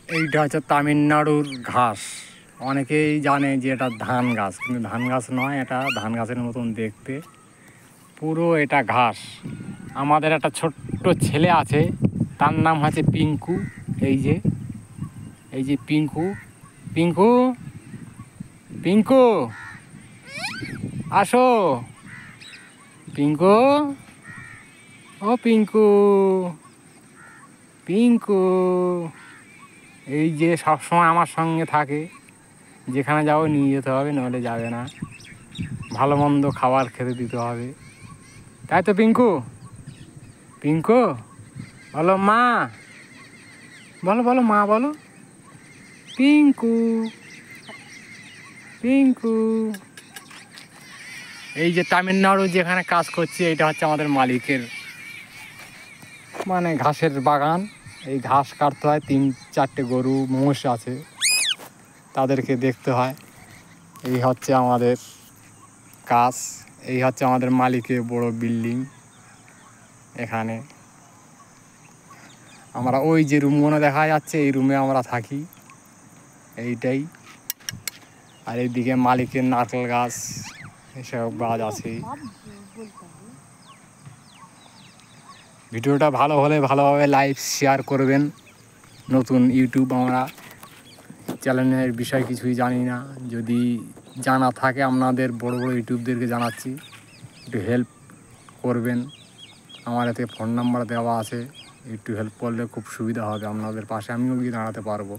এইটা হচ্ছে তামিলনাড়ুর ঘাস। অনেকেই জানে যে এটা ধান গাছ, কিন্তু ধান গাছ নয়, এটা ধান গাছের মতন দেখতে, পুরো এটা ঘাস। আমাদের একটা ছোট্ট ছেলে আছে, তার নাম হচ্ছে পিঙ্কু। এই যে পিঙ্কু, পিঙ্কু, পিঙ্কু আসো, পিঙ্কু, ও পিঙ্কু, পিঙ্কু। এই যে সবসময় আমার সঙ্গে থাকে, যেখানে যাবো নিয়ে যেতে হবে, নাহলে যাবে না। ভালো মন্দ খাবার খেতে দিতে হবে, তাই তো পিঙ্কু? পিঙ্কু বলো মা, বলো বলো মা বলো, পিঙ্কু, পিঙ্কু। এই যে তামিলনাড়ু যেখানে কাজ করছি, এইটা হচ্ছে আমাদের মালিকের মানে ঘাসের বাগান। এই ঘাস কাটতে হয়, 3-4টে গরু মোষ আছে, তাদেরকে দেখতে হয়। এই হচ্ছে আমাদের কাজ। এই হচ্ছে আমাদের মালিকের বড় বিল্ডিং। এখানে আমরা ওই যে রুমগুলো দেখা যাচ্ছে, এই রুমে আমরা থাকি, এইটাই। আর এইদিকে মালিকের নারকেল গাছ, এসব গাছ আছে। ভিডিওটা ভালো হলে ভালোভাবে লাইক শেয়ার করবেন। নতুন ইউটিউব, আমরা চ্যানেলের বিষয় কিছুই জানি না, যদি জানা থাকে আপনাদের বড় বড় ইউটিউবদেরকে জানাচ্ছি, একটু হেল্প করবেন। আমার এতে ফোন নাম্বার দেওয়া আছে, একটু হেল্প করলে খুব সুবিধা হবে, আপনাদের পাশে আমিও গিয়ে দাঁড়াতে পারবো।